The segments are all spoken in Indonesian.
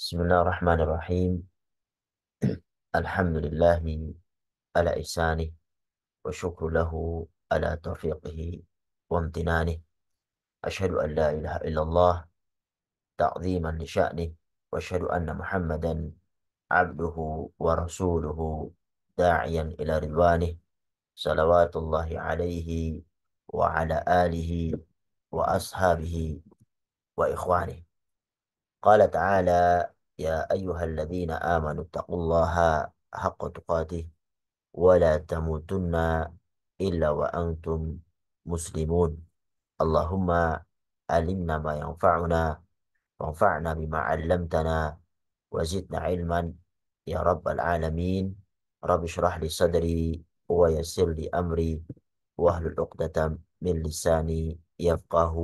Bismillahirrahmanirrahim. Alhamdulillahi ala ihsanih wa syukru lahu ala taufiqihi wa amtinanih. Ashhadu an la ilaha illallah ta'ziman li sya'nih wa ashhadu anna Muhammadan abduhu wa rasuluhu da'iyan ila ridwanih. Salawatullahi alaihi wa ala alihi wa ashabihi wa ikhwanih. Qala ta'ala ya ayyuhalladzina amanu taqullaha haqqa tuqatih ولا تموتن إلا وأنتم مسلمون. اللهم علمنا ما ينفعنا وانفعنا بما علمتنا وزدنا علما يا رب العالمين. رب اشرح لي صدري ويسر لي أمري واحلل عقدة من لساني يفقه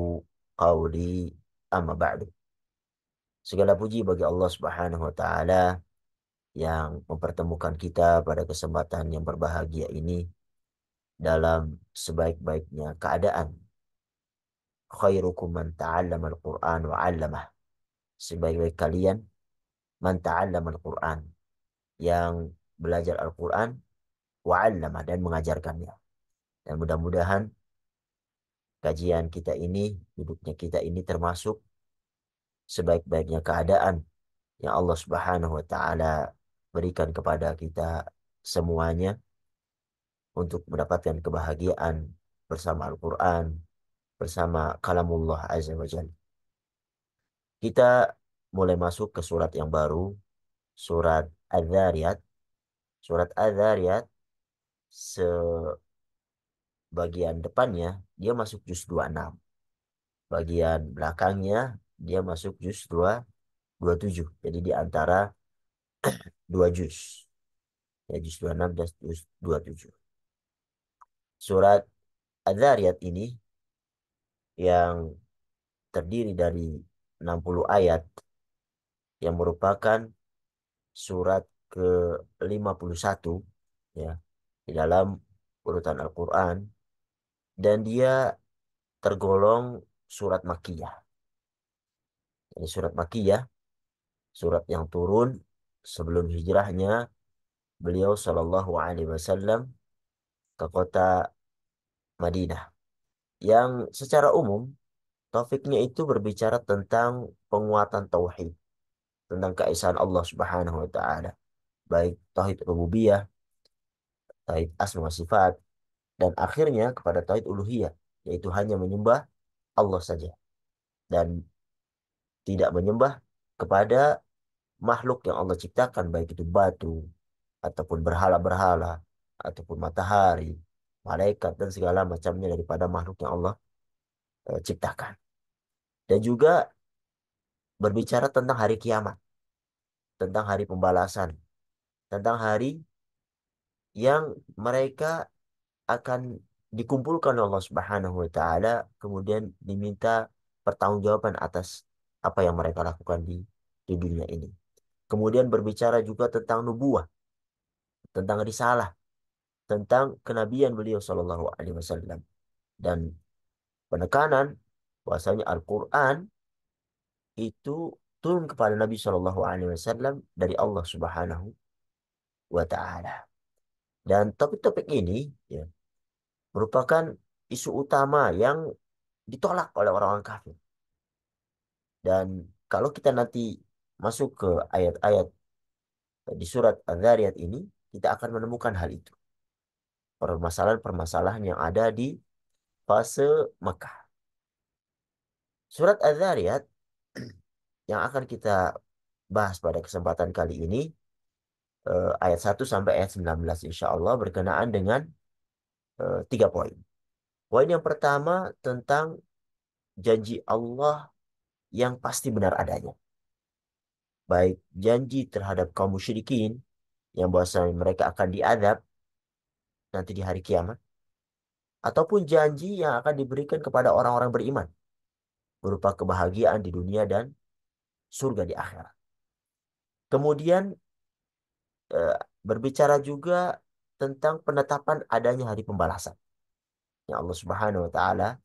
قولي. أما بعد. Segala puji bagi Allah Subhanahu wa taala yang mempertemukan kita pada kesempatan yang berbahagia ini dalam sebaik-baiknya keadaan. Khairukum man ta'allama al-Qur'an wa 'allamah. Sebaik-baik kalian man ta'allama al-Qur'an, yang belajar Al-Qur'an wa 'allamah, dan mengajarkannya. Dan mudah-mudahan kajian kita ini, duduknya kita ini termasuk sebaik-baiknya keadaan yang Allah Subhanahu wa taala berikan kepada kita semuanya untuk mendapatkan kebahagiaan bersama Al-Quran, bersama kalamullah Azza wa Jalla. Kita mulai masuk ke surat yang baru, surat Adz-Dzariyat. Surat Adz-Dzariyat sebagian depannya dia masuk juz 26. Bagian belakangnya dia masuk juz 27. Jadi di antara dua juz. Ya, juz 26 dan juz 27. Surat Adz-Dzariyat ini yang terdiri dari 60 ayat, yang merupakan surat ke-51 ya di dalam urutan Al-Quran, dan dia tergolong surat Makkiyah. Ini surat Makkiyah, surat yang turun sebelum hijrahnya beliau Shallallahu Alaihi Wasallam ke kota Madinah, yang secara umum topiknya itu berbicara tentang penguatan tauhid, tentang keesaan Allah Subhanahu Wa Taala, baik tauhid rububiyah, tauhid asma wa sifat, dan akhirnya kepada tauhid uluhiyah, yaitu hanya menyembah Allah saja dan tidak menyembah kepada makhluk yang Allah ciptakan, baik itu batu ataupun berhala-berhala ataupun matahari, malaikat, dan segala macamnya daripada makhluk yang Allah ciptakan. Dan juga berbicara tentang hari kiamat, tentang hari pembalasan, tentang hari yang mereka akan dikumpulkan oleh Allah Subhanahu wa taala, kemudian diminta pertanggungjawaban atas apa yang mereka lakukan di dunia ini. Kemudian berbicara juga tentang nubuah, tentang risalah, tentang kenabian beliau Shallallahu Alaihi Wasallam, dan penekanan bahwasanya Al-Quran itu turun kepada Nabi Shallallahu Alaihi Wasallam dari Allah Subhanahu wa Taala. Dan topik-topik ini ya, merupakan isu utama yang ditolak oleh orang-orang kafir. Dan kalau kita nanti masuk ke ayat-ayat di surat Adz-Dzariyat ini, kita akan menemukan hal itu. Permasalahan-permasalahan yang ada di fase Mekah. Surat Adz-Dzariyat yang akan kita bahas pada kesempatan kali ini, ayat 1 sampai ayat 19 insya Allah, berkenaan dengan 3 poin. Poin yang pertama tentang janji Allah yang pasti benar adanya. Baik janji terhadap kaum musyrikin yang bahwasanya mereka akan diadab nanti di hari kiamat, ataupun janji yang akan diberikan kepada orang-orang beriman berupa kebahagiaan di dunia dan surga di akhirat. Kemudian eh, berbicara juga tentang penetapan adanya hari pembalasan yang Allah Subhanahu wa taala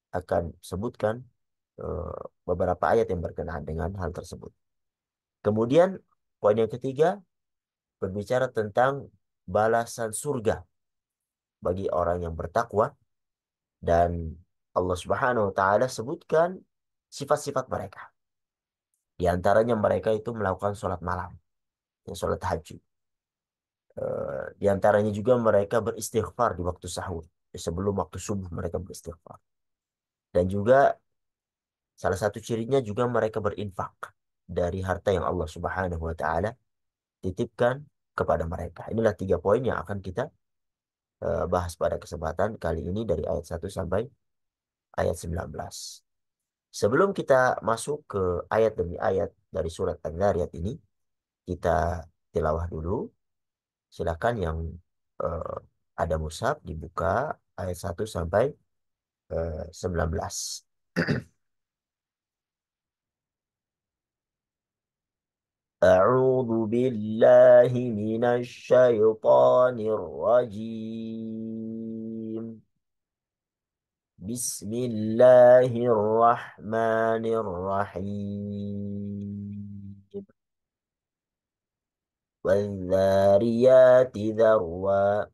akan sebutkan beberapa ayat yang berkenaan dengan hal tersebut. Kemudian poin yang ketiga berbicara tentang balasan surga bagi orang yang bertakwa, dan Allah Subhanahu wa taala sebutkan sifat-sifat mereka. Di antaranya mereka itu melakukan sholat malam, ya, sholat tahajud. Di antaranya juga mereka beristighfar di waktu sahur. Sebelum waktu subuh mereka beristighfar. Dan juga salah satu cirinya juga mereka berinfak dari harta yang Allah Subhanahu wa taala titipkan kepada mereka. Inilah 3 poin yang akan kita bahas pada kesempatan kali ini dari ayat 1 sampai ayat 19. Sebelum kita masuk ke ayat demi ayat dari surat An-Nariyat ini, kita tilawah dulu. Silakan yang eh, ada mushaf dibuka ayat 1 sampai 19. أعوذ بالله من الشيطان الرجيم. بسم الله الرحمن الرحيم. والذاريات ذروا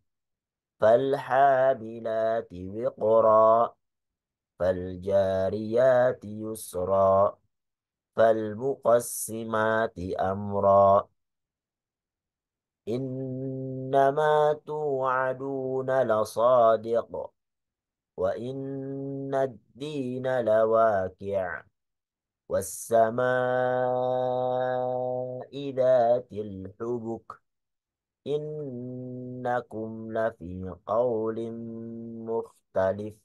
فالحاملات وقرا فالجاريات يسرا فالمقسمات أمرا إنما توعدون لصادق وإن الدين لواقع والسماء ذات الحبك إنكم لفي قول مختلف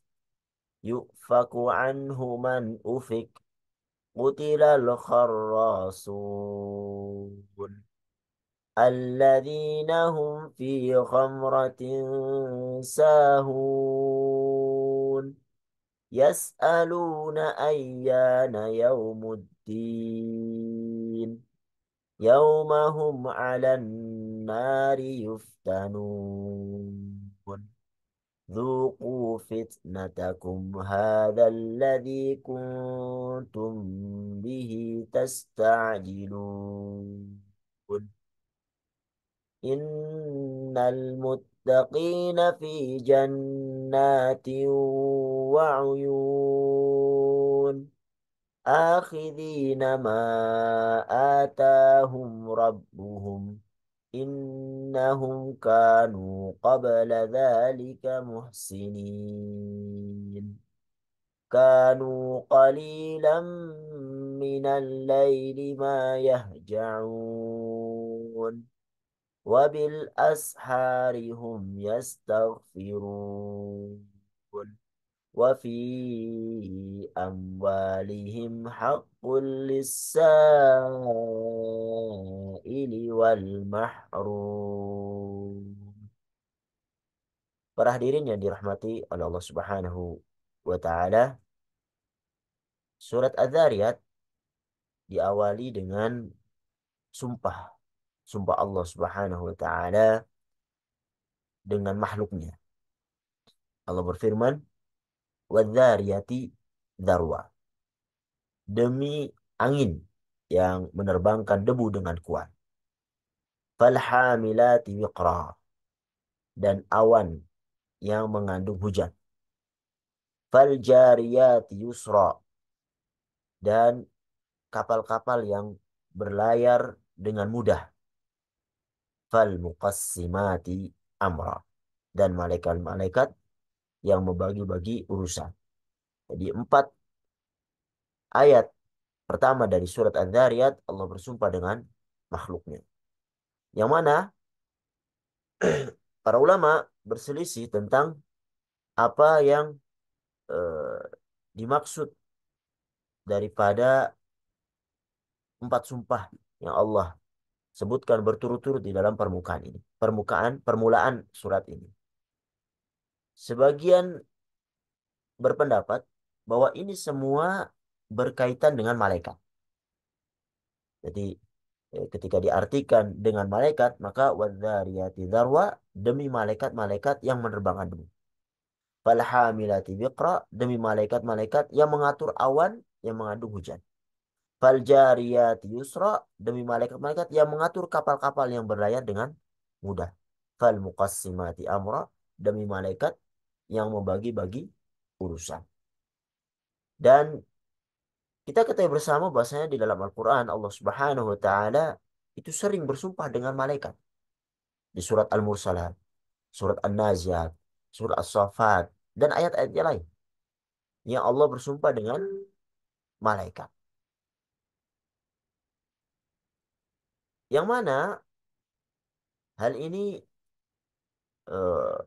يؤفك عنه من أفك قتل الخراصون الذين هم في غمرة ساهون يسألون أيان يوم الدين يوم هم على النار يفتنون ذوقوا فتنتكم هذا الذي كنتم به تستعجلون إن المتقين في جنات وعيون آخذين ما آتاهم ربهم إنهم كانوا قبل ذلك محسنين كانوا قليلا من الليل ما يهجعون وبالأسحار هم يستغفرون وفي أموالهم حق للسائل والمحروم. Para hadirin yang dirahmati oleh Allah Subhanahu wa taala, surat Adz-Dzariyat diawali dengan sumpah. Sumpah Allah Subhanahu wa taala dengan makhluknya. Allah berfirman, "Wadz-dzariyati dzarwa." Demi angin yang menerbangkan debu dengan kuat. Falhamilati wiqra. Dan awan yang mengandung hujan. Faljariyati yusra. Dan kapal-kapal yang berlayar dengan mudah. Falmuqassimati amra. Dan malaikat-malaikat yang membagi-bagi urusan. Jadi 4 ayat pertama dari surat Adz-Dzariyat Allah bersumpah dengan makhluknya. Yang mana para ulama berselisih tentang apa yang eh, dimaksud daripada 4 sumpah yang Allah sebutkan berturut-turut di dalam permukaan ini. Permulaan surat ini. Sebagian berpendapat bahwa ini semua berkaitan dengan malaikat. Jadi ketika diartikan dengan malaikat, maka wadzariyati dzarwa, demi malaikat-malaikat yang menerbangkan debu. Falhamilati wiqra, demi malaikat-malaikat yang mengatur awan yang mengandung hujan. Fal jariyati yusra, demi malaikat-malaikat yang mengatur kapal-kapal yang berlayar dengan mudah. Fal muqassimati amra, demi malaikat yang membagi-bagi urusan. Dan kita ketahui bersama bahwasanya di dalam Al-Quran Allah Subhanahu wa Ta'ala itu sering bersumpah dengan malaikat di surat Al-Mursalat, surat An-Naziat, surat As-Saffat, dan ayat-ayat yang lain yang Allah bersumpah dengan malaikat. Yang mana hal ini eh,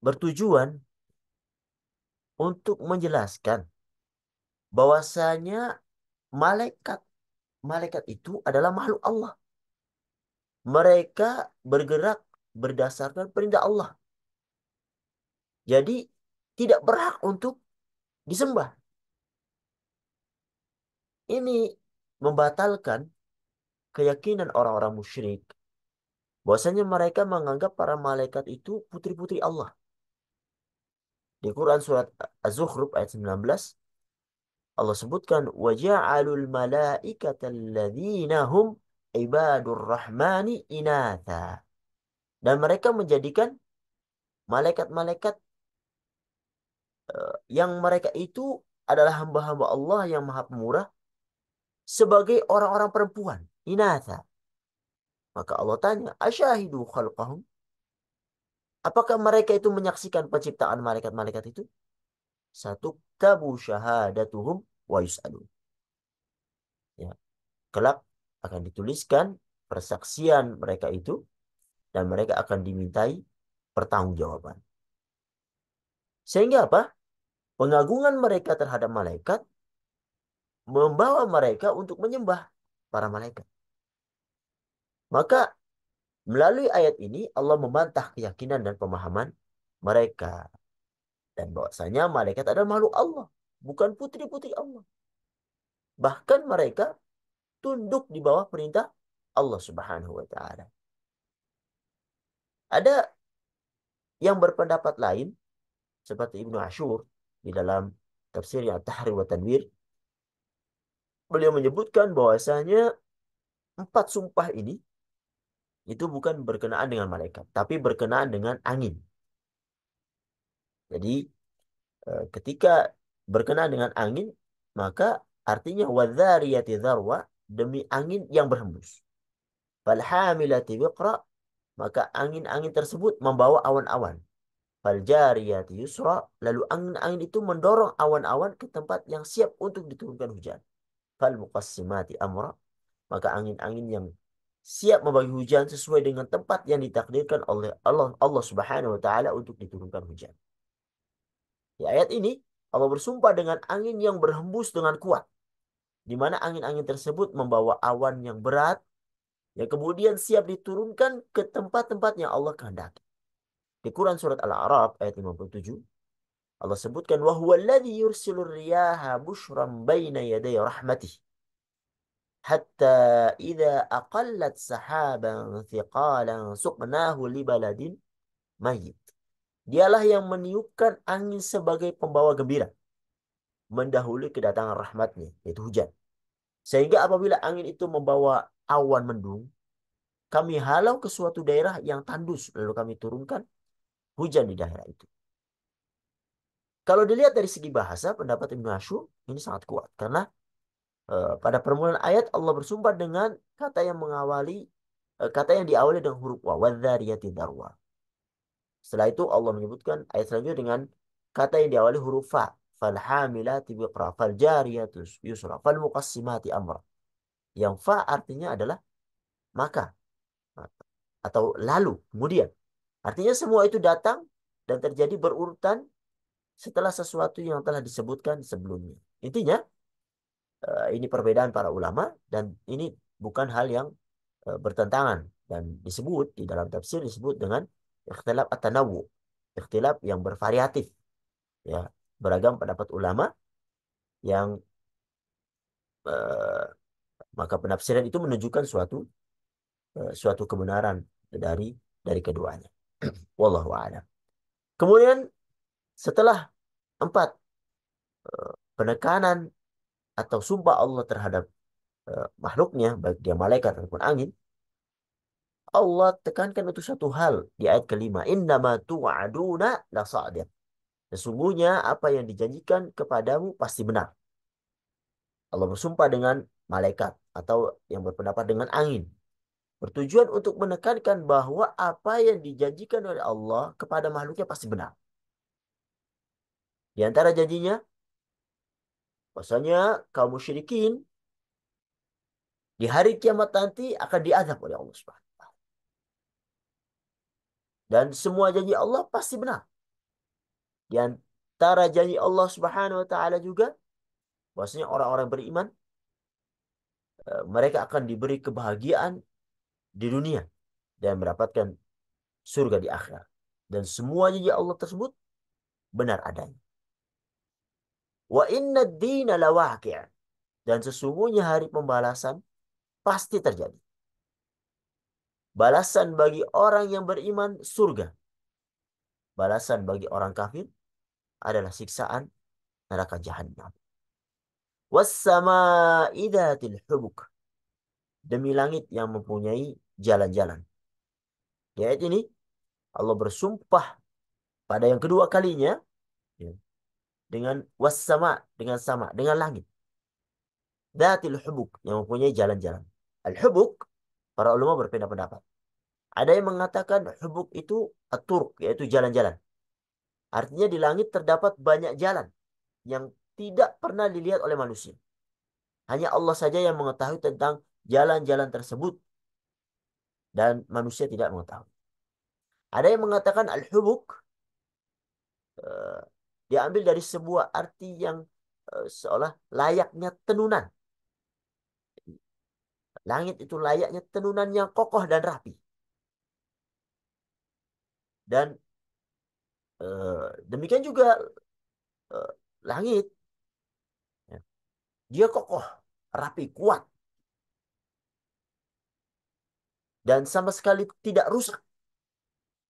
bertujuan untuk menjelaskan bahwasanya malaikat malaikat itu adalah makhluk Allah. Mereka bergerak berdasarkan perintah Allah. Jadi tidak berhak untuk disembah. Ini membatalkan keyakinan orang-orang musyrik bahwasanya mereka menganggap para malaikat itu putri-putri Allah. Di Quran surat Az-Zukhruf ayat 19 Allah sebutkan waja'alul malaikata alladzina hum ibadur rahmani inatha. Dan mereka menjadikan malaikat-malaikat yang mereka itu adalah hamba-hamba Allah yang Maha Pemurah sebagai orang-orang perempuan, inatha. Maka Allah tanya, asyahidu khalqahum? Apakah mereka itu menyaksikan penciptaan malaikat-malaikat itu? Satu tabu syahadatuhum wa yus'alun. Ya, kelak akan dituliskan persaksian mereka itu dan mereka akan dimintai pertanggungjawaban. Sehingga apa? Pengagungan mereka terhadap malaikat membawa mereka untuk menyembah para malaikat. Maka melalui ayat ini Allah membantah keyakinan dan pemahaman mereka dan bahwasanya malaikat adalah makhluk Allah, bukan putri-putri Allah. Bahkan mereka tunduk di bawah perintah Allah Subhanahu wa taala. Ada yang berpendapat lain seperti Ibnu Ashur di dalam tafsirnya At-Tahrir wa Tanwir, beliau menyebutkan bahwasanya empat sumpah ini itu bukan berkenaan dengan malaikat, tapi berkenaan dengan angin. Jadi ketika berkenaan dengan angin, maka artinya wadzariyati dzarwa, demi angin yang berhembus. Falhamilati wiqra, maka angin-angin tersebut membawa awan-awan. Faljariyati yusra, lalu angin-angin itu mendorong awan-awan ke tempat yang siap untuk diturunkan hujan. Falmuqassimati amra, maka angin-angin yang siap membagi hujan sesuai dengan tempat yang ditakdirkan oleh Allah Subhanahu wa taala untuk diturunkan hujan. Di ayat ini Allah bersumpah dengan angin yang berhembus dengan kuat, di mana angin-angin tersebut membawa awan yang berat yang kemudian siap diturunkan ke tempat-tempat yang Allah kehendaki. Di Quran surat Al-A'raf ayat 57 Allah sebutkan wa huwallazi yursilur riyaha bushran baina yaday rahmatih hatta idza aqallat sahaban thiqalan suqnahu li baladin mayyit. Dialah yang meniupkan angin sebagai pembawa gembira mendahului kedatangan rahmatnya, yaitu hujan. Sehingga apabila angin itu membawa awan mendung, kami halau ke suatu daerah yang tandus, lalu kami turunkan hujan di daerah itu. Kalau dilihat dari segi bahasa, pendapat Ibnu Ashur ini sangat kuat. Karena pada permulaan ayat Allah bersumpah dengan kata yang mengawali, kata yang diawali dengan huruf wa, wadzariyati dzarwa. Setelah itu Allah menyebutkan ayat selanjutnya dengan kata yang diawali huruf fa, falhamilati biqra, faljariyatus yusra, falmuqassimati amra. Yang fa artinya adalah maka atau lalu, kemudian. Artinya semua itu datang dan terjadi berurutan setelah sesuatu yang telah disebutkan sebelumnya. Intinya, ini perbedaan para ulama dan ini bukan hal yang bertentangan dan disebut di dalam tafsir disebut dengan ikhtilaf at-tanawwu, ikhtilaf yang bervariatif, ya, beragam pendapat ulama yang eh, maka penafsiran itu menunjukkan suatu kebenaran dari keduanya. Wallahu a'lam. Kemudian setelah empat penekanan atau sumpah Allah terhadap makhluknya, baik dia malaikat ataupun angin, Allah tekankan itu satu hal di ayat kelima. Innama tu'aduna lasadiq. Sesungguhnya apa yang dijanjikan kepadamu pasti benar. Allah bersumpah dengan malaikat atau yang berpendapat dengan angin. Bertujuan untuk menekankan bahwa apa yang dijanjikan oleh Allah kepada makhluknya pasti benar. Di antara janjinya, bahwasanya kaum musyrikin di hari kiamat nanti akan diazab oleh Allah Subhanahu wa taala. Dan semua janji Allah pasti benar. Di antara janji Allah Subhanahu wa taala juga bahwasanya orang-orang beriman mereka akan diberi kebahagiaan di dunia dan mendapatkan surga di akhirat. Dan semua janji Allah tersebut benar adanya. Wa inna ad-dina lawaqi'. Dan sesungguhnya hari pembalasan pasti terjadi. Balasan bagi orang yang beriman surga. Balasan bagi orang kafir adalah siksaan neraka jahanam. Was-sama'i dzatil hubuk. Demi langit yang mempunyai jalan-jalan. Di ayat ini Allah bersumpah pada yang kedua kalinya ya, dengan was-sama, dengan sama, dengan langit. Dzatil hubuk yang mempunyai jalan-jalan. Al-hubuk, para ulama berbeda pendapat. Ada yang mengatakan hubuk itu at-turq, yaitu jalan-jalan. Artinya di langit terdapat banyak jalan yang tidak pernah dilihat oleh manusia. Hanya Allah saja yang mengetahui tentang jalan-jalan tersebut dan manusia tidak mengetahui. Ada yang mengatakan al-hubuk eh, diambil dari sebuah arti yang seolah layaknya tenunan. Langit itu layaknya tenunan yang kokoh dan rapi. Dan demikian juga eh, langit, ya, dia kokoh, rapi, kuat, dan sama sekali tidak rusak.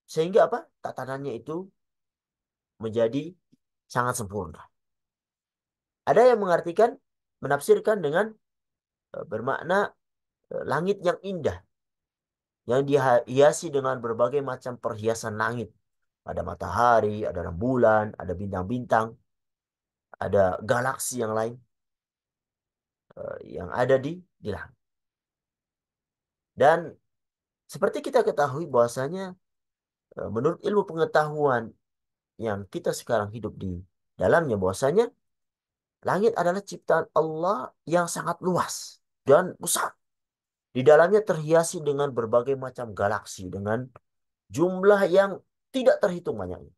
Sehingga apa? Tatanannya itu menjadi sangat sempurna. Ada yang mengartikan, menafsirkan dengan bermakna langit yang indah, yang dihiasi dengan berbagai macam perhiasan langit. Ada matahari, ada rembulan, ada bintang-bintang, ada galaksi yang lain yang ada di langit. Dan seperti kita ketahui bahwasanya menurut ilmu pengetahuan yang kita sekarang hidup di dalamnya, bahwasanya langit adalah ciptaan Allah yang sangat luas dan besar. Di dalamnya terhiasi dengan berbagai macam galaksi dengan jumlah yang tidak terhitung banyaknya.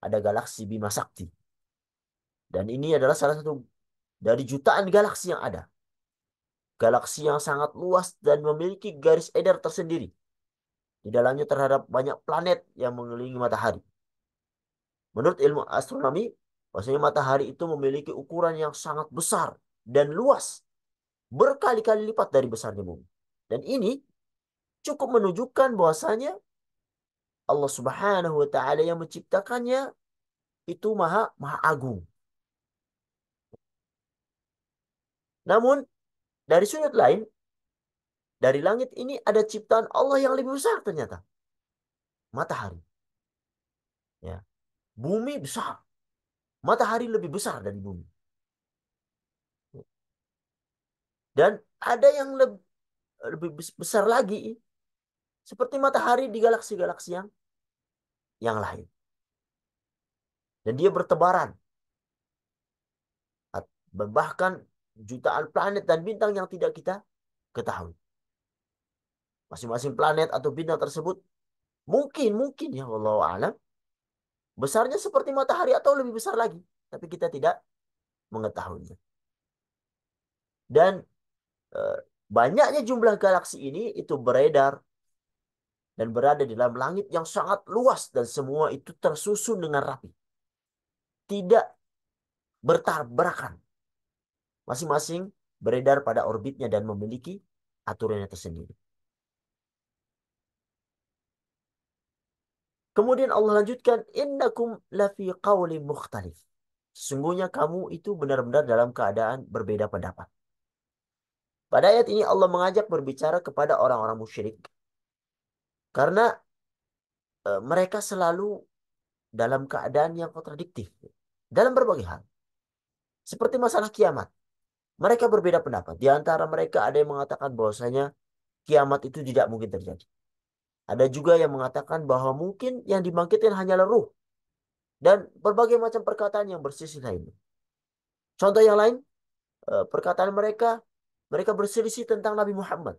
Ada galaksi Bima Sakti. Dan ini adalah salah satu dari jutaan galaksi yang ada. Galaksi yang sangat luas dan memiliki garis edar tersendiri. Di dalamnya terhadap banyak planet yang mengelilingi matahari. Menurut ilmu astronomi, bahwasanya matahari itu memiliki ukuran yang sangat besar dan luas. Berkali-kali lipat dari besarnya bumi. Dan ini cukup menunjukkan bahwasanya Allah Subhanahu wa taala yang menciptakannya itu maha maha agung. Namun dari sudut lain, dari langit ini ada ciptaan Allah yang lebih besar ternyata. Matahari. Ya. Bumi besar. Matahari lebih besar dari bumi. Dan ada yang lebih besar lagi. Seperti matahari di galaksi-galaksi yang lain. Dan dia bertebaran. Bahkan jutaan planet dan bintang yang tidak kita ketahui. Masing-masing planet atau bintang tersebut mungkin ya Allah alam besarnya seperti matahari atau lebih besar lagi, tapi kita tidak mengetahuinya. Dan eh, banyaknya jumlah galaksi ini itu beredar dan berada di dalam langit yang sangat luas dan semua itu tersusun dengan rapi. Tidak bertabrakan. Masing-masing beredar pada orbitnya dan memiliki aturannya tersendiri. Kemudian Allah lanjutkan, innakum lafi qawli mukhtalif. Sesungguhnya kamu itu benar-benar dalam keadaan berbeda pendapat. Pada ayat ini Allah mengajak berbicara kepada orang-orang musyrik. Karena mereka selalu dalam keadaan yang kontradiktif. Dalam berbagai hal. Seperti masalah kiamat. Mereka berbeda pendapat. Di antara mereka ada yang mengatakan bahwasanya kiamat itu tidak mungkin terjadi. Ada juga yang mengatakan bahwa mungkin yang dibangkitkan hanyalah ruh. Dan berbagai macam perkataan yang bersisi lainnya. Contoh yang lain, perkataan mereka, mereka berselisih tentang Nabi Muhammad.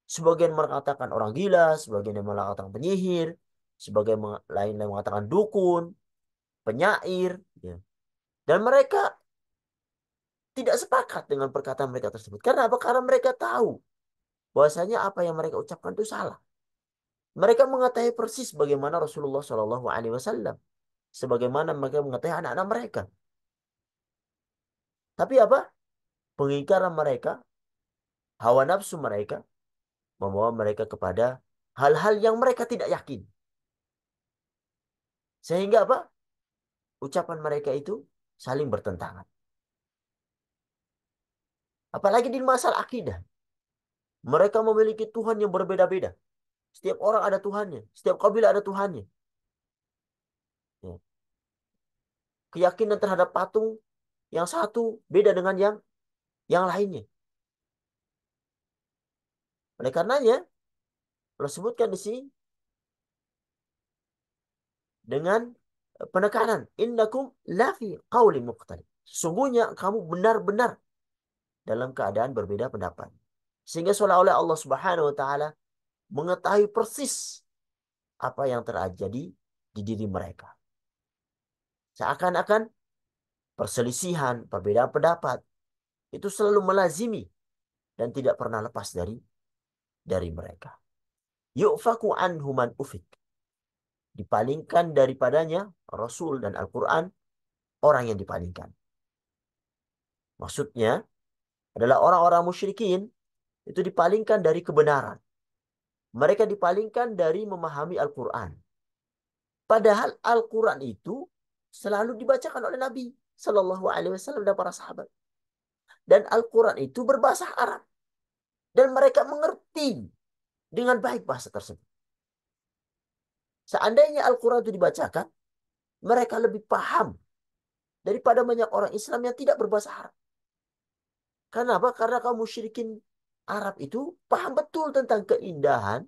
Sebagian mengatakan orang gila, sebagian yang mengatakan penyihir, sebagian lain yang mengatakan dukun, penyair. Ya. Dan mereka tidak sepakat dengan perkataan mereka tersebut. Karena apa? Karena mereka tahu bahwasanya apa yang mereka ucapkan itu salah. Mereka mengetahui persis bagaimana Rasulullah Shallallahu Alaihi Wasallam, sebagaimana mereka mengetahui anak-anak mereka. Tapi apa? Pengingkaran mereka, hawa nafsu mereka, membawa mereka kepada hal-hal yang mereka tidak yakin. Sehingga apa? Ucapan mereka itu saling bertentangan. Apalagi di masalah akidah. Mereka memiliki Tuhan yang berbeda-beda. Setiap orang ada Tuhannya. Setiap kabilah ada Tuhannya. Ya. Keyakinan terhadap patung yang satu beda dengan yang lainnya. Oleh karenanya, Allah sebutkan di sini dengan penekanan. Innakum lafi qawli muqtalib. Sesungguhnya kamu benar-benar dalam keadaan berbeda pendapat. Sehingga seolah-olah Allah Subhanahu wa taala mengetahui persis apa yang terjadi di diri mereka. Seakan-akan perselisihan, perbedaan pendapat itu selalu melazimi dan tidak pernah lepas dari mereka. Yu'faku anhu man ufik. Dipalingkan daripadanya Rasul dan Al-Quran orang yang dipalingkan. Maksudnya adalah orang-orang musyrikin itu dipalingkan dari kebenaran. Mereka dipalingkan dari memahami Al-Quran. Padahal Al-Quran itu selalu dibacakan oleh Nabi Shallallahu Alaihi Wasallam dan para sahabat. Dan Al-Quran itu berbahasa Arab. Dan mereka mengerti dengan baik bahasa tersebut. Seandainya Al-Quran itu dibacakan, mereka lebih paham daripada banyak orang Islam yang tidak berbahasa Arab. Karena apa? Karena kaum musyrikin Arab itu paham betul tentang keindahan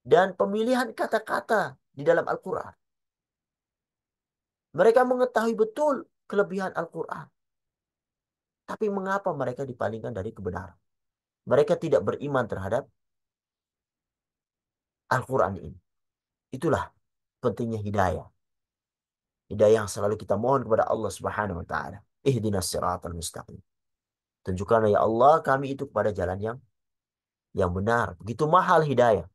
dan pemilihan kata-kata di dalam Al-Quran. Mereka mengetahui betul kelebihan Al-Quran. Tapi mengapa mereka dipalingkan dari kebenaran? Mereka tidak beriman terhadap Al-Quran ini. Itulah pentingnya hidayah. Hidayah yang selalu kita mohon kepada Allah Subhanahu wa taala. Ihdinas siratal mustaqim. Tunjukkanlah ya Allah kami itu kepada jalan yang benar. Begitu mahal hidayah.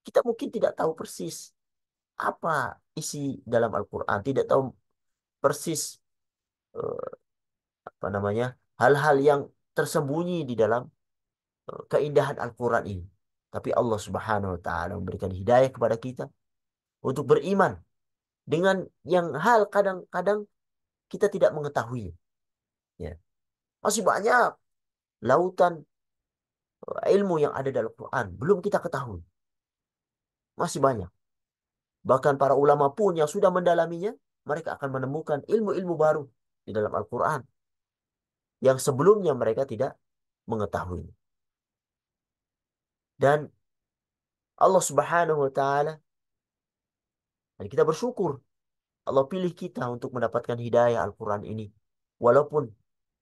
Kita mungkin tidak tahu persis apa isi dalam Al-Quran. Tidak tahu persis eh, apa namanya hal-hal yang tersembunyi di dalam keindahan Al-Quran ini. Tapi Allah Subhanahu wa taala memberikan hidayah kepada kita untuk beriman dengan yang hal kadang-kadang kita tidak mengetahui. Ya. Masih banyak lautan ilmu yang ada dalam Al-Quran belum kita ketahui. Masih banyak. Bahkan para ulama pun yang sudah mendalaminya, mereka akan menemukan ilmu-ilmu baru di dalam Al-Quran yang sebelumnya mereka tidak mengetahui. Dan Allah Subhanahu wa taala, dan kita bersyukur Allah pilih kita untuk mendapatkan hidayah Al-Quran ini. Walaupun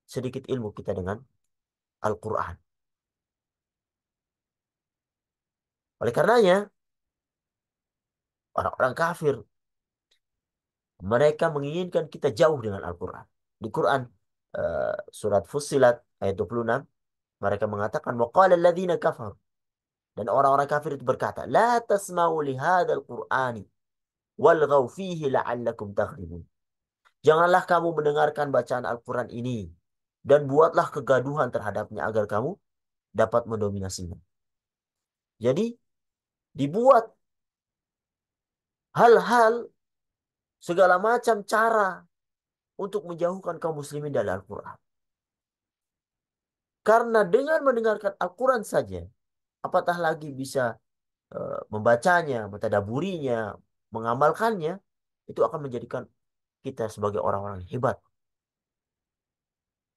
sedikit ilmu kita dengan Al-Quran. Oleh karenanya, orang-orang kafir, mereka menginginkan kita jauh dengan Al-Quran. Di Quran, surat Fussilat ayat 26, mereka mengatakan, وَقَالَ الَّذِينَ كَفَرُوا. Dan orang-orang kafir itu berkata, لَا تَسْمَعُوا لِهَذَا الْقُرْآنِ وَالْغَوْ فِيهِ لَعَلَّكُمْ تَغْلِبُونَ. Janganlah kamu mendengarkan bacaan Al-Quran ini, dan buatlah kegaduhan terhadapnya agar kamu dapat mendominasinya. Jadi, dibuat hal-hal, segala macam cara untuk menjauhkan kaum muslimin dari Al-Quran. Karena dengan mendengarkan Al-Quran saja, apatah lagi bisa membacanya, mentadaburinya, mengamalkannya, itu akan menjadikan kita sebagai orang-orang hebat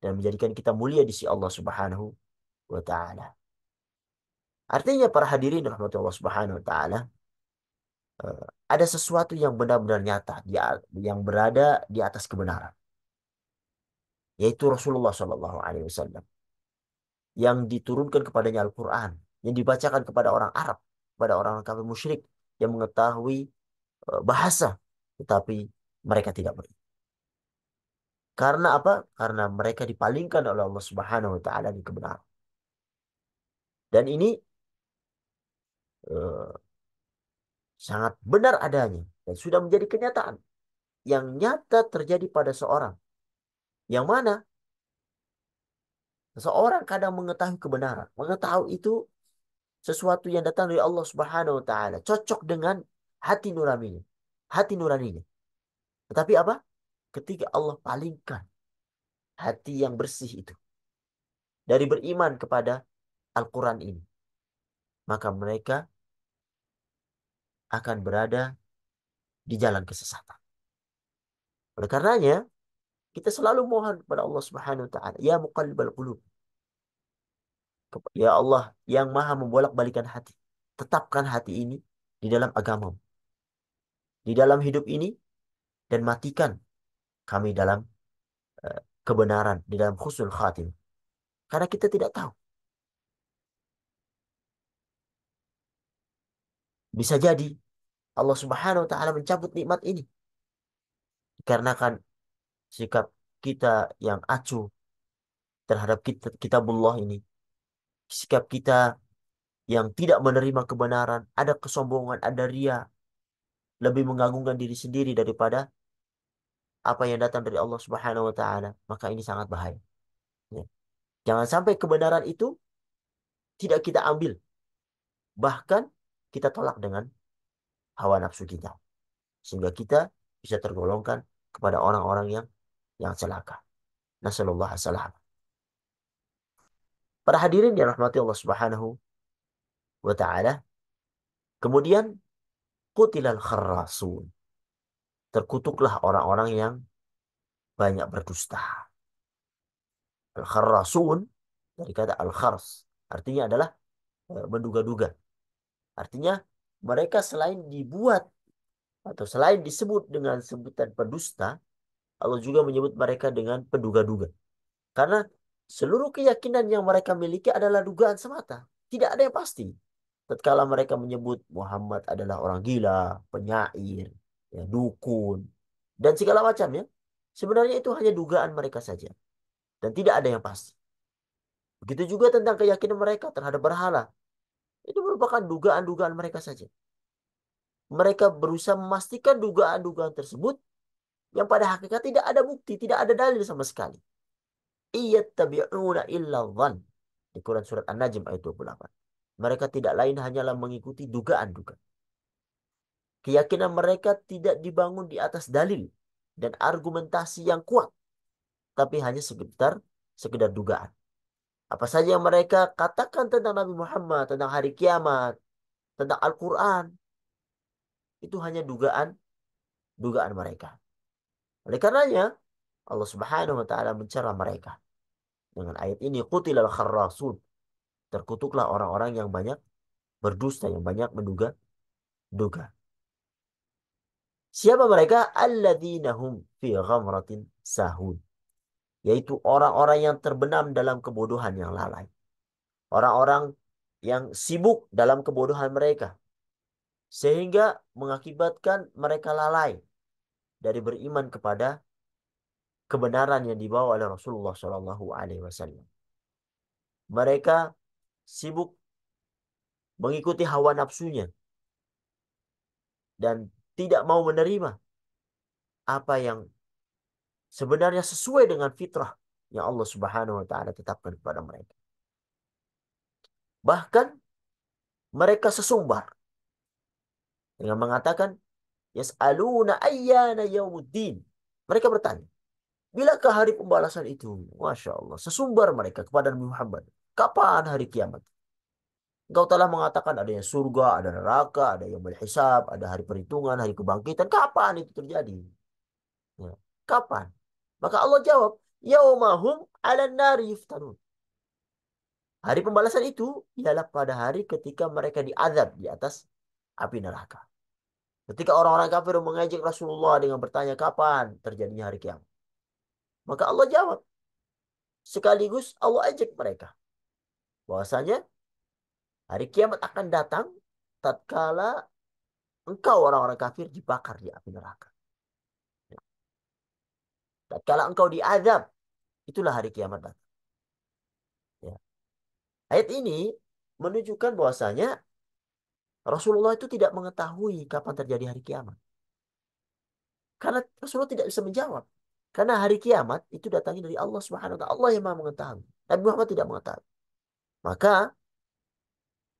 dan menjadikan kita mulia di sisi Allah Subhanahu wa taala. Artinya para hadirin rahmatullah Allah Subhanahu wa taala, eh, ada sesuatu yang benar-benar nyata yang berada di atas kebenaran, yaitu Rasulullah Shallallahu alaihi wasallam yang diturunkan kepadanya Al-Qur'an, yang dibacakan kepada orang Arab, kepada orang kafir musyrik yang mengetahui bahasa, tetapi mereka tidak beriman. Karena apa? Karena mereka dipalingkan oleh Allah Subhanahu wa taala di kebenaran. Dan ini eh, sangat benar adanya dan sudah menjadi kenyataan yang nyata terjadi pada seorang. Yang mana seseorang kadang mengetahui kebenaran, mengetahui itu sesuatu yang datang dari Allah Subhanahu wa taala, cocok dengan hati nuraninya, hati nuraninya. Tetapi apa? Ketika Allah palingkan hati yang bersih itu dari beriman kepada Al-Quran ini, maka mereka akan berada di jalan kesesatan. Oleh karenanya, kita selalu mohon kepada Allah Subhanahu wa taala, ya muqallibal qulub, ya Allah yang maha membolak-balikan hati, tetapkan hati ini di dalam agamamu, di dalam hidup ini, dan matikan kami dalam kebenaran, di dalam husnul khatim. Karena kita tidak tahu. Bisa jadi Allah Subhanahu wa taala mencabut nikmat ini dikarenakan sikap kita yang acuh terhadap kitabullah ini. Sikap kita yang tidak menerima kebenaran, ada kesombongan, ada ria, lebih menggantungkan diri sendiri daripada apa yang datang dari Allah Subhanahu wa taala, maka ini sangat bahaya. Ya. Jangan sampai kebenaran itu tidak kita ambil, bahkan kita tolak dengan hawa nafsu kita, sehingga kita bisa tergolongkan kepada orang-orang yang celaka. Nasallallahu alaihi wasallam. Para hadirin yang rahmati Allah Subhanahu wa taala, kemudian qutilal kharrasun. Terkutuklah orang-orang yang banyak berdusta. Al-kharrasun dari kata al-khars, artinya adalah menduga-duga. Artinya mereka selain dibuat atau selain disebut dengan sebutan pendusta, Allah juga menyebut mereka dengan penduga-duga. Karena seluruh keyakinan yang mereka miliki adalah dugaan semata. Tidak ada yang pasti. Tatkala mereka menyebut Muhammad adalah orang gila, penyair, ya, dukun, dan segala macamnya, sebenarnya itu hanya dugaan mereka saja. Dan tidak ada yang pasti. Begitu juga tentang keyakinan mereka terhadap berhala. Itu merupakan dugaan-dugaan mereka saja. Mereka berusaha memastikan dugaan-dugaan tersebut yang pada hakikat tidak ada bukti, tidak ada dalil sama sekali. Iyattabi'una illa dhann. Di Quran surat An-Najm ayat 28. Mereka tidak lain hanyalah mengikuti dugaan-dugaan. Keyakinan mereka tidak dibangun di atas dalil dan argumentasi yang kuat, tapi hanya sekedar dugaan. Apa saja yang mereka katakan tentang Nabi Muhammad, tentang hari kiamat, tentang Al-Quran, itu hanya dugaan mereka. Oleh karenanya, Allah Subhanahu wa taala mencela mereka dengan ayat ini, qutilal kharrasun. Terkutuklah orang-orang yang banyak berdusta, yang banyak menduga-duga. Siapa mereka? Alladzina hum fi ghamratin sahun. Yaitu orang-orang yang terbenam dalam kebodohan yang lalai. Orang-orang yang sibuk dalam kebodohan mereka. Sehingga mengakibatkan mereka lalai dari beriman kepada kebenaran yang dibawa oleh Rasulullah Shallallahu Alaihi Wasallam. Mereka sibuk mengikuti hawa nafsunya dan tidak mau menerima apa yang sebenarnya sesuai dengan fitrah yang Allah Subhanahu wa taala tetapkan kepada mereka. Bahkan mereka sesumbar dengan mengatakan yas'aluna ayyana yaumuddin. Mereka bertanya, Bilakah hari pembalasan itu? Masya Allah. Sesumbar mereka kepada Nabi Muhammad. Kapan hari kiamat? Engkau telah mengatakan adanya surga, ada neraka, ada yang hisab, ada hari perhitungan, hari kebangkitan. Kapan itu terjadi? Ya. Kapan? Maka Allah jawab, yaumahum 'alan nari yuftanun. Hari pembalasan itu ialah pada hari ketika mereka diazab di atas api neraka. Ketika orang-orang kafir mengejek Rasulullah dengan bertanya kapan terjadinya hari kiamat. Maka Allah jawab. Sekaligus Allah ajak mereka. Bahwasanya hari kiamat akan datang tatkala engkau orang-orang kafir dibakar di api neraka. Tatkala engkau diazab, itulah hari kiamat datang. Ya. Ayat ini menunjukkan bahwasanya Rasulullah itu tidak mengetahui kapan terjadi hari kiamat. Karena Rasulullah tidak bisa menjawab. Karena hari kiamat itu datangnya dari Allah Subhanahu wa taala. Allah yang Maha mengetahui. Nabi Muhammad tidak mengetahui. Maka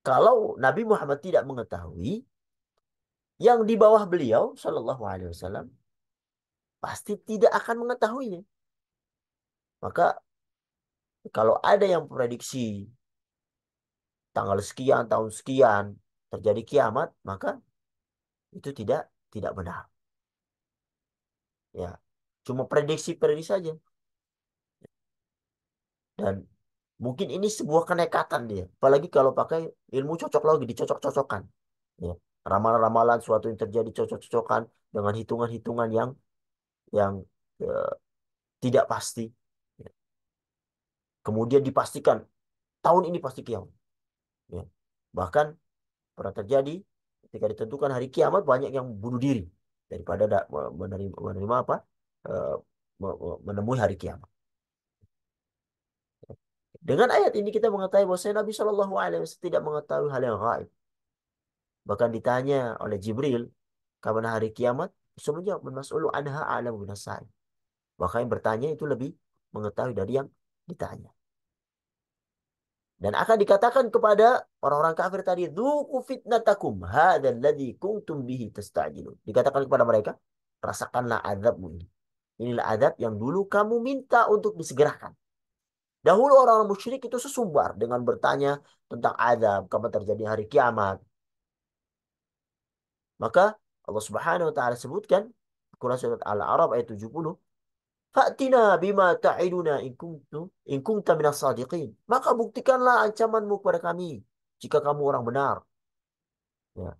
kalau Nabi Muhammad tidak mengetahui, yang di bawah beliau Shallallahu Alaihi Wasallam pasti tidak akan mengetahuinya. Maka kalau ada yang prediksi tanggal sekian, tahun sekian terjadi kiamat, maka itu tidak benar. Ya, cuma prediksi-prediksi saja. Dan mungkin ini sebuah kenekatan dia. Apalagi kalau pakai ilmu cocok logi, dicocok-cocokkan. Ya. Ramalan-ramalan suatu yang terjadi cocok-cocokan dengan hitungan-hitungan yang eh, tidak pasti. Ya. Kemudian dipastikan tahun ini pasti kiamat. Ya. Bahkan pernah terjadi ketika ditentukan hari kiamat banyak yang bunuh diri daripada menerima apa eh, menemui hari kiamat. Dengan ayat ini kita mengetahui bahwa Nabi Shallallahu Alaihi Wasallam tidak mengetahui hal yang gaib. Bahkan ditanya oleh Jibril kapan hari kiamat, bisa menjawab mas'ulu anha a'lamu binasai. Bahkan yang bertanya itu lebih mengetahui dari yang ditanya. Dan akan dikatakan kepada orang-orang kafir tadi, "Dzuqu fitnatakum hadzal ladzi kuntum bihi tasta'jilun." Dikatakan kepada mereka, rasakanlah azabmu ini. Inilah azab yang dulu kamu minta untuk disegerakan. Dahulu orang-orang musyrik itu sesumbar dengan bertanya tentang azab, kapan terjadi hari kiamat. Maka Allah Subhanahu wa taala sebutkan Quran surat Al-A'raf ayat 70, "Fa'tina bima ta'iduna in kunta minas sadiqin." Maka buktikanlah ancamanmu kepada kami jika kamu orang benar. Ya.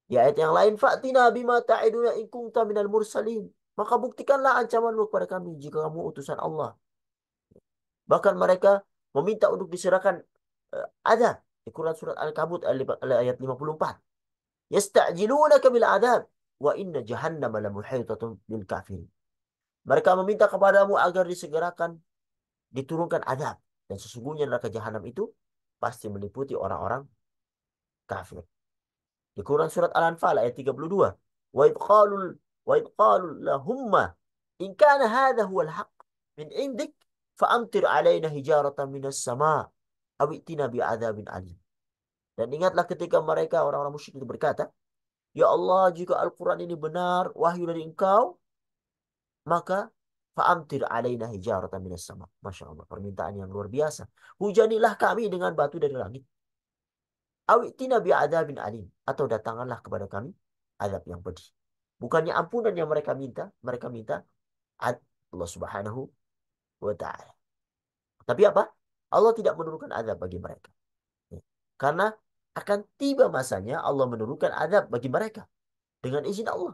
Di ayat yang lain, "Fa'tina bima ta'iduna in kunta minal mursalin." Maka buktikanlah ancamanmu kepada kami jika kamu utusan Allah. Bahkan mereka meminta untuk diserahkan adab. Di Quran surat Al-Kabut ayat 54. Yasta'jilunaka bil adab wa inna jahannama lamuhitatun bil kafirin. Mereka meminta kepadamu agar disegerakan diturunkan adab. Dan sesungguhnya neraka jahanam itu pasti meliputi orang-orang kafir. Di Quran surat Al-Anfal ayat 32. Wa idh qalu wa idh qalu lahumma in kana hadha huwa al-haq min indik fa'amtir alaina hijaratan minas sama' aw itina bi'adzabin alim. Dan ingatlah ketika mereka orang-orang musyrik itu berkata, "Ya Allah, jika Al-Quran ini benar, wahyu dari Engkau, maka fa'amtir alaina hijaratan minas sama." Masya Allah, permintaan yang luar biasa. Hujanilah kami dengan batu dari langit. Awitina bi'adzabin alim. Atau datangkanlah kepada kami azab yang pedih. Bukannya ampunan yang mereka minta Allah Subhanahu wa ta'ala. Tapi apa? Allah tidak menurunkan azab bagi mereka. Ya. Karena akan tiba masanya Allah menurunkan azab bagi mereka dengan izin Allah.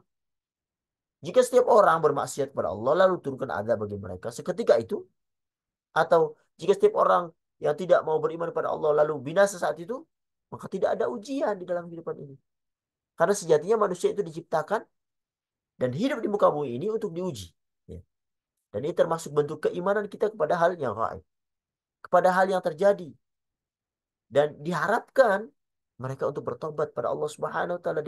Jika setiap orang bermaksiat kepada Allah lalu turunkan azab bagi mereka seketika itu, atau jika setiap orang yang tidak mau beriman kepada Allah lalu binasa saat itu, maka tidak ada ujian di dalam kehidupan ini. Karena sejatinya manusia itu diciptakan dan hidup di muka bumi ini untuk diuji. Ya. Dan ini termasuk bentuk keimanan kita kepada hal yang gaib, kepada hal yang terjadi. Dan diharapkan mereka untuk bertobat pada Allah Subhanahu wa taala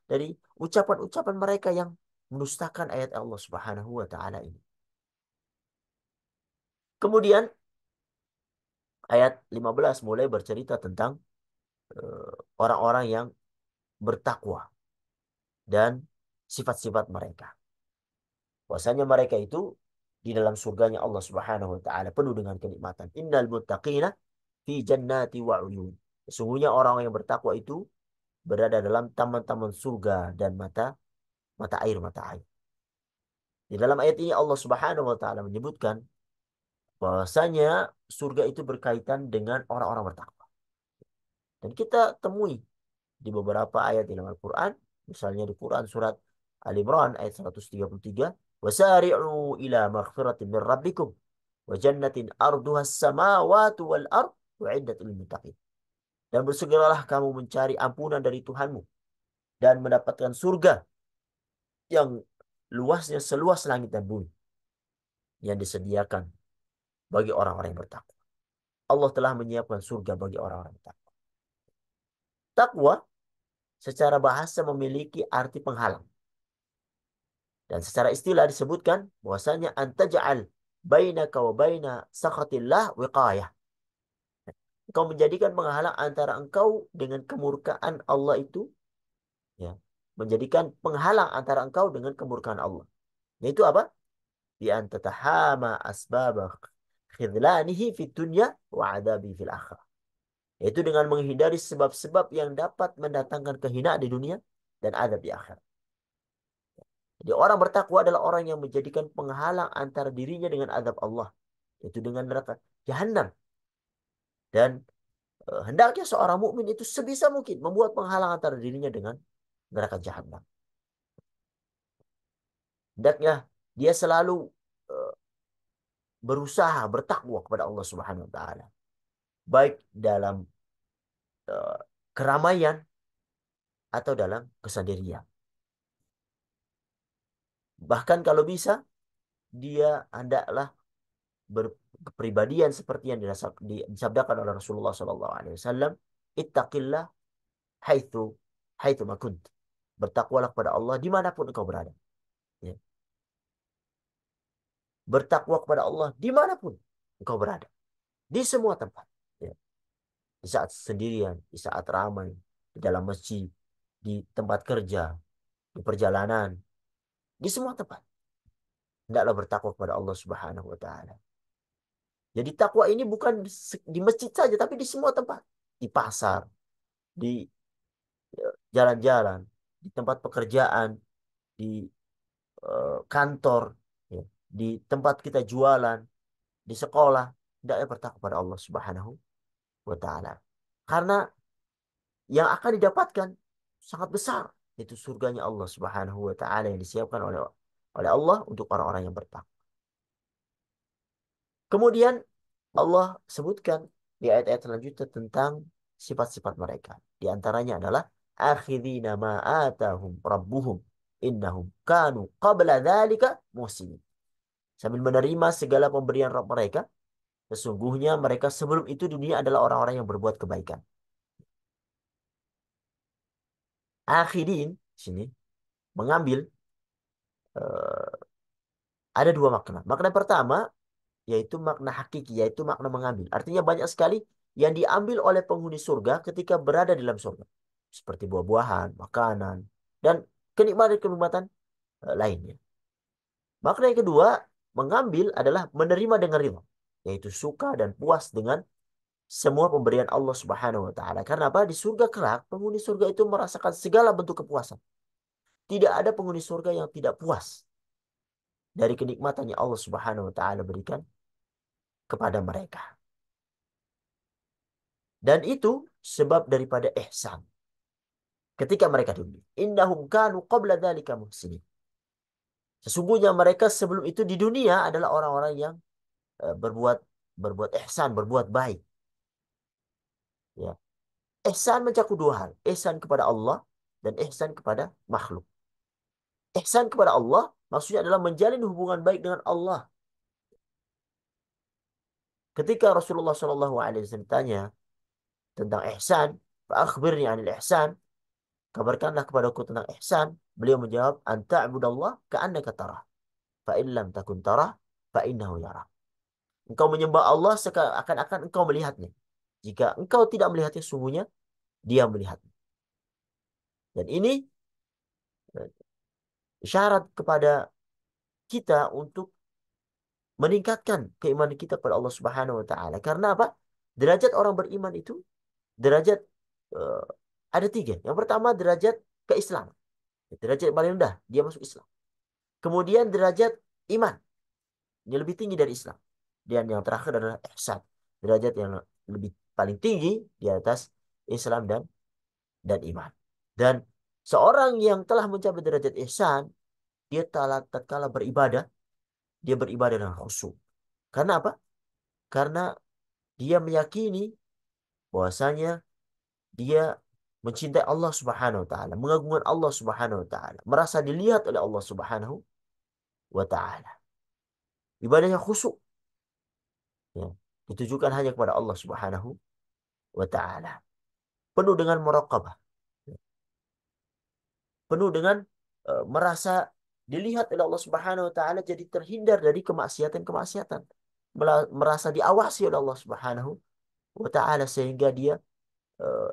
dari ucapan-ucapan mereka yang mendustakan ayat Allah Subhanahu wa taala ini. Kemudian ayat 15 mulai bercerita tentang orang-orang yang bertakwa dan sifat-sifat mereka. Bahwasanya mereka itu di dalam surganya Allah Subhanahu wa taala penuh dengan kenikmatan. Innal muttaqina fi jannati wa uyun. Sesungguhnya orang yang bertakwa itu berada dalam taman-taman surga dan mata air. Di dalam ayat ini Allah Subhanahu wa taala menyebutkan bahwasanya surga itu berkaitan dengan orang-orang bertakwa. Dan kita temui di beberapa ayat di dalam Al-Quran, misalnya di Quran surat Ali Imran ayat 133, "Wasari'u ila maghfiratin min rabbikum wa jannatin arduha as-samawati wal ard u'iddat lil muttaqin." Dan bersegeralah kamu mencari ampunan dari Tuhanmu dan mendapatkan surga yang luasnya seluas langit dan bumi yang disediakan bagi orang-orang yang bertakwa. Allah telah menyiapkan surga bagi orang-orang bertakwa. Takwa secara bahasa memiliki arti penghalang. Dan secara istilah disebutkan bahwasanya antaj'al bainaka wa baina sakhatillah wiqayah. Engkau menjadikan penghalang antara engkau dengan kemurkaan Allah itu, ya. Menjadikan penghalang antara engkau dengan kemurkaan Allah. Yaitu apa? Bi an tatahama asbab khidlanihi fid dunya wa adabi fil akhirah. Yaitu dengan menghindari sebab-sebab yang dapat mendatangkan kehinaan di dunia dan adab di akhirat. Jadi orang bertakwa adalah orang yang menjadikan penghalang antara dirinya dengan azab Allah, yaitu dengan neraka jahanam. Dan hendaknya seorang mukmin itu sebisa mungkin membuat penghalang antara dirinya dengan neraka jahanam. Hendaknya dia selalu uh, berusaha bertakwa kepada Allah Subhanahu wa taala, baik dalam uh, keramaian atau dalam kesendirian. Bahkan kalau bisa dia hendaklah berkepribadian seperti yang disabdakan oleh Rasulullah SAW. Ittaqillah haitsu haitsu ma kunt. Bertakwalah kepada Allah dimanapun engkau berada. Ya. Bertakwa kepada Allah dimanapun engkau berada. Di semua tempat. Ya. Di saat sendirian, di saat ramai, di dalam masjid, di tempat kerja, di perjalanan, di semua tempat. Hendaklah bertakwa kepada Allah Subhanahu wa taala. Jadi takwa ini bukan di masjid saja, tapi di semua tempat. Di pasar, di jalan-jalan, di tempat pekerjaan, di kantor, ya, di tempat kita jualan, di sekolah, hendaknya bertakwa kepada Allah Subhanahu wa taala. Karena yang akan didapatkan sangat besar, itu surganya Allah Subhanahu wa taala yang disiapkan oleh Allah untuk orang-orang yang bertakwa. Kemudian Allah sebutkan di ayat-ayat selanjutnya tentang sifat-sifat mereka. Di antaranya adalah akhidina ma atahum rabbuhum innahum kanu qabla dzalika muhsinin. Sambil menerima segala pemberian Rabb mereka, sesungguhnya mereka sebelum itu dunia adalah orang-orang yang berbuat kebaikan. Akhidin sini mengambil eh, ada dua makna. Makna pertama yaitu makna hakiki, yaitu makna mengambil. Artinya banyak sekali yang diambil oleh penghuni surga ketika berada di dalam surga. Seperti buah-buahan, makanan, dan kenikmatan-kenikmatan lainnya. Makna yang kedua, mengambil adalah menerima dengan ridha, yaitu suka dan puas dengan semua pemberian Allah Subhanahu wa taala. Karena apa? Di surga kelak, penghuni surga itu merasakan segala bentuk kepuasan. Tidak ada penghuni surga yang tidak puas dari kenikmatan yang Allah Subhanahu wa taala berikan kepada mereka. Dan itu sebab daripada ihsan. Ketika mereka dulu. Innahum kanu qabla dzalika muhsinin. Sesungguhnya mereka sebelum itu di dunia adalah orang-orang yang berbuat ihsan, berbuat baik. Ya. Ihsan mencakup dua hal. Ihsan kepada Allah dan ihsan kepada makhluk. Ihsan kepada Allah maksudnya adalah menjalin hubungan baik dengan Allah. Ketika Rasulullah SAW tanya tentang ihsan, "Akhbirni 'anil ihsan." Kabarkanlah kepadaku tentang ihsan. Beliau menjawab, "Anta'budallah ka'annaka tarah. Fa in lam takun tarah, fa innahu yarah." Engkau menyembah Allah seakan-akan engkau melihatnya. Jika engkau tidak melihatnya, sungguhnya dia melihatnya. Dan ini isyarat kepada kita untuk meningkatkan keimanan kita kepada Allah Subhanahu wa taala. Karena apa? Derajat orang beriman itu derajat eh, ada tiga. Yang pertama derajat keislaman. Derajat yang paling rendah, dia masuk Islam. Kemudian derajat iman, ini lebih tinggi dari Islam. Dan yang terakhir adalah ihsan, derajat yang lebih paling tinggi di atas Islam dan iman. Dan seorang yang telah mencapai derajat ihsan, dia telah tatkala beribadah, dia beribadah dengan khusyuk. Karena apa? Karena dia meyakini bahwasanya dia mencintai Allah Subhanahu wa taala, mengagungkan Allah Subhanahu wa taala, merasa dilihat oleh Allah Subhanahu wa taala. Ibadahnya khusyuk, ya. Ditujukan hanya kepada Allah Subhanahu wa taala. Penuh dengan muraqabah, penuh dengan merasa dilihat oleh Allah Subhanahu wa taala, jadi terhindar dari kemaksiatan-kemaksiatan. Merasa diawasi oleh Allah Subhanahu wa taala sehingga dia eh,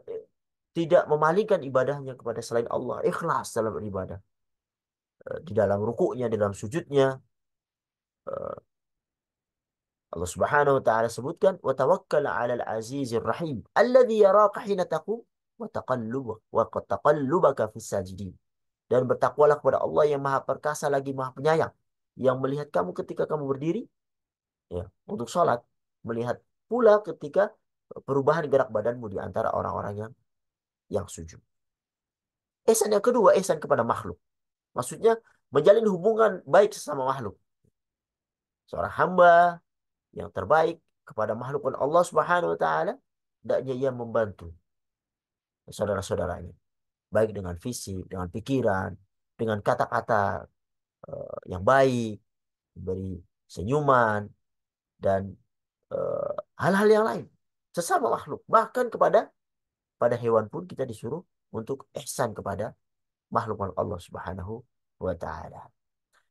tidak memalingkan ibadahnya kepada selain Allah, ikhlas dalam beribadah. Di dalam rukuknya, di dalam sujudnya, eh, Allah Subhanahu wa taala sebutkan wa tawakkal 'alal azizir rahim alladzi yaraka hina taqum wa taqallubaka fis sajidin. Dan bertakwalah kepada Allah yang Maha Perkasa lagi Maha Penyayang, yang melihat kamu ketika kamu berdiri, ya, untuk sholat, melihat pula ketika perubahan gerak badanmu di antara orang-orang yang sujud. Ihsan yang kedua, ihsan kepada makhluk. Maksudnya menjalin hubungan baik sesama makhluk. Seorang hamba yang terbaik kepada makhluk Allah Subhanahu wa taala, hendaknya ia membantu saudara-saudaranya, baik dengan fisik, dengan pikiran, dengan kata-kata yang baik, beri senyuman dan hal-hal yang lain sesama makhluk. Bahkan pada hewan pun kita disuruh untuk ihsan kepada makhluk Allah Subhanahu wa taala.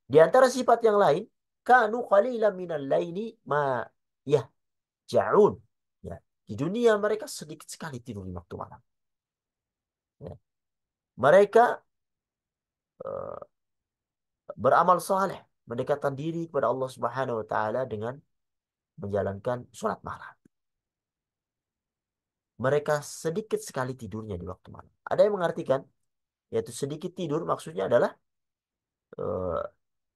Di antara sifat yang lain, kanu qalilan minal laili ma yahja'un. Ya, di dunia mereka sedikit sekali tidur di waktu malam. Ya. Mereka eh, beramal saleh, mendekatkan diri kepada Allah Subhanahu wa taala dengan menjalankan sholat malam. Mereka sedikit sekali tidurnya di waktu malam. Ada yang mengartikan, yaitu sedikit tidur maksudnya adalah eh,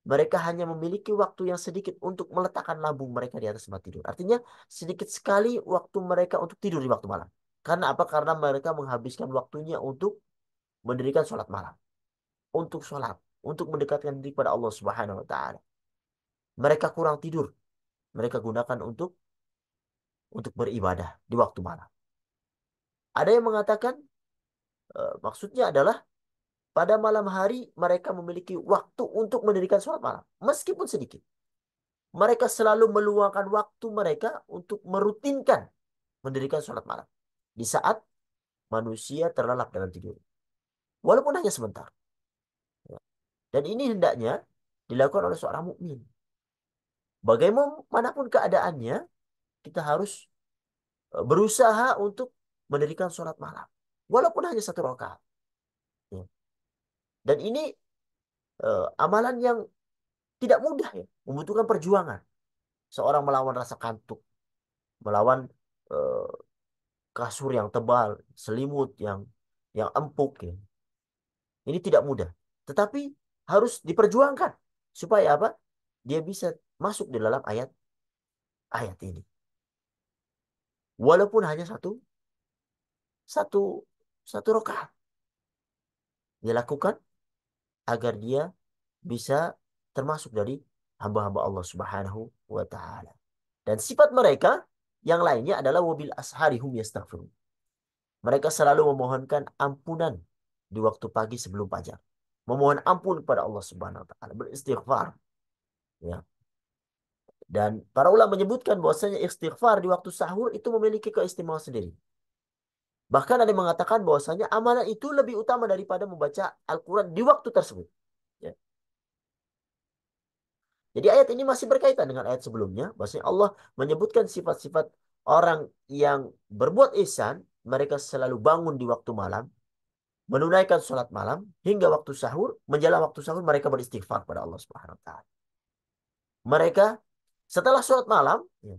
mereka hanya memiliki waktu yang sedikit untuk meletakkan lambung mereka di atas tempat tidur. Artinya sedikit sekali waktu mereka untuk tidur di waktu malam. Karena apa? Karena mereka menghabiskan waktunya untuk mendirikan sholat malam. Untuk sholat. Untuk mendekatkan diri kepada Allah Subhanahu wa taala. Mereka kurang tidur. Mereka gunakan untuk beribadah di waktu malam. Ada yang mengatakan maksudnya adalah pada malam hari mereka memiliki waktu untuk mendirikan sholat malam. Meskipun sedikit. Mereka selalu meluangkan waktu mereka untuk merutinkan mendirikan sholat malam. Di saat manusia terlelap dalam tidur. Walaupun hanya sebentar. Ya. Dan ini hendaknya dilakukan oleh seorang mukmin. Bagaimanapun keadaannya, kita harus berusaha untuk mendirikan sholat malam. Walaupun hanya satu rakaat. Ya. Dan ini amalan yang tidak mudah, ya. Membutuhkan perjuangan. Seorang melawan rasa kantuk. Melawan eh, kasur yang tebal, selimut yang empuk, ya. Ini tidak mudah. Tetapi harus diperjuangkan. Supaya apa? Dia bisa masuk di dalam ayat ini. Walaupun hanya satu satu rakaat dilakukan agar dia bisa termasuk dari hamba-hamba Allah Subhanahu wa taala. Dan sifat mereka yang lainnya adalah wabil ashari hum yastaghfirun. Mereka selalu memohonkan ampunan di waktu pagi sebelum fajar. Memohon ampun kepada Allah Subhanahu wa taala, beristighfar, ya. Dan para ulama menyebutkan bahwasanya istighfar di waktu sahur itu memiliki keistimewaan sendiri. Bahkan ada yang mengatakan bahwasanya amalan itu lebih utama daripada membaca Al-Quran di waktu tersebut. Ya. Jadi ayat ini masih berkaitan dengan ayat sebelumnya. Bahwasanya Allah menyebutkan sifat-sifat orang yang berbuat ihsan. Mereka selalu bangun di waktu malam. Menunaikan sholat malam. Hingga waktu sahur. Menjelang waktu sahur mereka beristighfar pada Allah Subhanahu Wa Taala. Mereka Setelah sholat malam, ya,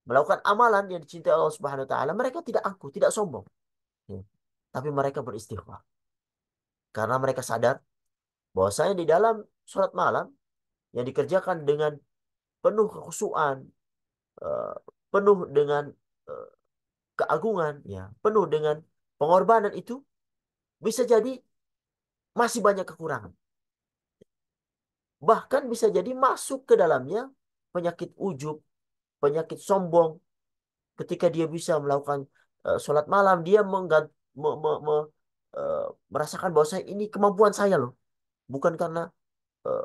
melakukan amalan yang dicintai Allah Subhanahu Wa Taala, mereka tidak angkuh, tidak sombong, ya. Tapi mereka beristighfar karena mereka sadar bahwasanya di dalam sholat malam yang dikerjakan dengan penuh kekhusyuan, eh, penuh dengan eh, keagungan, ya, penuh dengan pengorbanan itu bisa jadi masih banyak kekurangan. Bahkan bisa jadi masuk ke dalamnya penyakit ujub, penyakit sombong. Ketika dia bisa melakukan sholat malam, dia eh, merasakan bahwa saya ini kemampuan saya loh, bukan karena eh,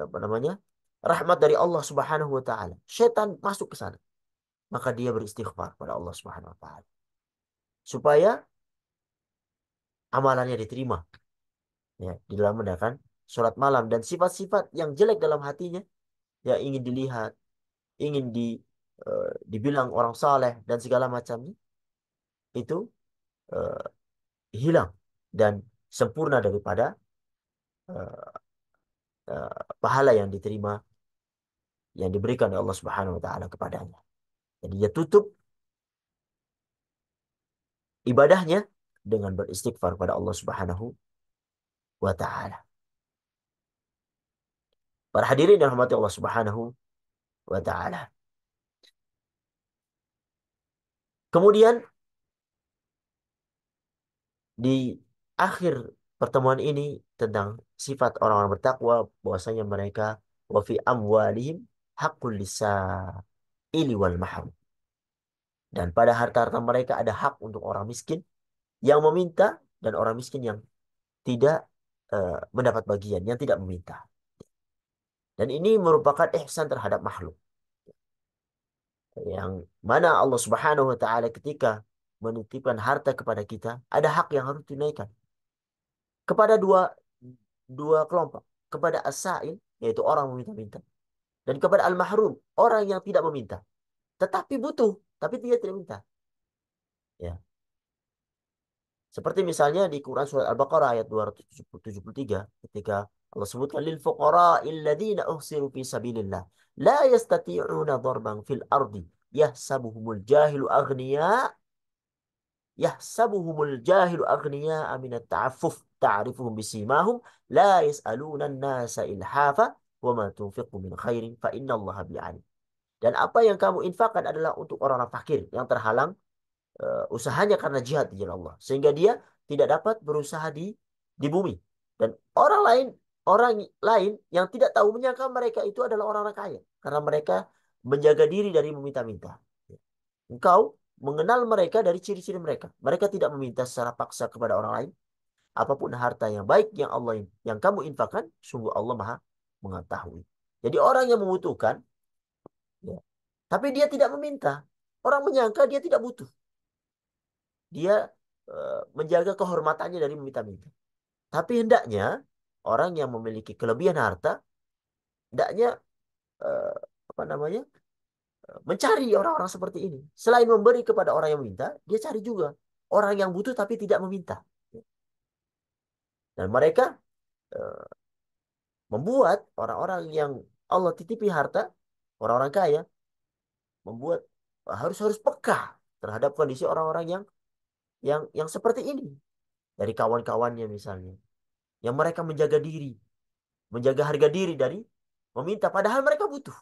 apa namanya rahmat dari Allah Subhanahu Wa Taala. Setan masuk ke sana, maka dia beristighfar pada Allah Subhanahu Wa Taala supaya amalannya diterima, ya, di dalam mendakan sholat malam. Dan sifat-sifat yang jelek dalam hatinya, ya, ingin dilihat, ingin dibilang orang saleh dan segala macamnya, itu eh, hilang dan sempurna daripada eh, pahala yang diterima, yang diberikan oleh Allah Subhanahu Wa Taala kepadanya. Jadi dia tutup ibadahnya dengan beristighfar pada Allah Subhanahu Wa Taala. Para hadirin yang rahmati Allah Subhanahu Wa Taala. Kemudian di akhir pertemuan ini tentang sifat orang-orang bertakwa, bahwasanya mereka wa fi amwalihim haqqul lisa'ili wal mahrum. Dan pada harta-harta mereka ada hak untuk orang miskin yang meminta dan orang miskin yang tidak mendapat bagian, yang tidak meminta. Dan ini merupakan ihsan terhadap makhluk. Yang mana Allah Subhanahu Wa Taala ketika menitipkan harta kepada kita, ada hak yang harus tunaikan kepada dua dua kelompok, kepada as-sa'il, yaitu orang meminta-minta, dan kepada al-mahrum, orang yang tidak meminta tetapi butuh, tapi dia tidak minta, ya. Seperti misalnya di Quran surat Al-Baqarah ayat 273, ketika Allah sebutkan lil fuqara'il ladzina uhsiru fi sabilillah la yastati'una darban fil ardi yahsabuhumul jahilu aghniya yahsabuhumul jahilu aghniya minat ta'affuf ta'rifuhum bisimahum la yas'aluna an-nasa ilhafa wa ma tunfiqu min khairin fa innallaha bi'alim. Dan apa yang kamu infakkan adalah untuk orang-orang fakir yang terhalang usahanya karena jihad di jalan Allah, sehingga dia tidak dapat berusaha di bumi. Dan orang lain yang tidak tahu menyangka mereka itu adalah orang-orang kaya karena mereka menjaga diri dari meminta-minta. Engkau mengenal mereka dari ciri-ciri mereka. Mereka tidak meminta secara paksa kepada orang lain. Apapun harta yang baik yang kamu infakkan, sungguh Allah Maha mengetahui. Jadi orang yang membutuhkan, ya, tapi dia tidak meminta, orang menyangka dia tidak butuh. Dia menjaga kehormatannya dari meminta-minta. Tapi hendaknya orang yang memiliki kelebihan harta, hendaknya eh, apa namanya, mencari orang-orang seperti ini. Selain memberi kepada orang yang meminta, dia cari juga orang yang butuh tapi tidak meminta. Dan mereka eh, membuat orang-orang yang Allah titipi harta, orang-orang kaya, membuat harus harus peka terhadap kondisi orang-orang yang seperti ini, dari kawan-kawannya misalnya, yang mereka menjaga diri, menjaga harga diri dari meminta padahal mereka butuh.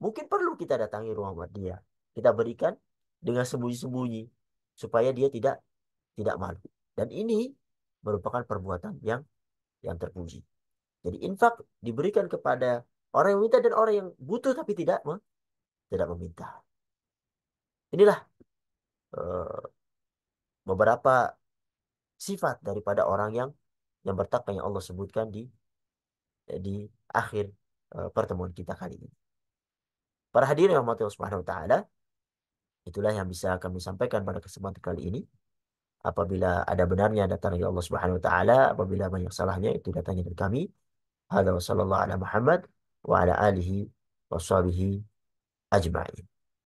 Mungkin perlu kita datangi rumah dia, kita berikan dengan sembunyi-sembunyi supaya dia tidak malu. Dan ini merupakan perbuatan yang terpuji. Jadi infak diberikan kepada orang yang meminta dan orang yang butuh tapi tidak meminta. Inilah uh, beberapa sifat daripada orang yang bertakwa yang Allah sebutkan di akhir pertemuan kita kali ini. Para hadirin yang rahmati Allah Subhanahu Wa Taala, itulah yang bisa kami sampaikan pada kesempatan kali ini. Apabila ada benarnya datang dari Allah Subhanahu Wa Taala, apabila banyak salahnya itu datangnya dari kami. Hadza wa sallallahu ala Muhammad wa ala alihi wa sahbihi ajma'in.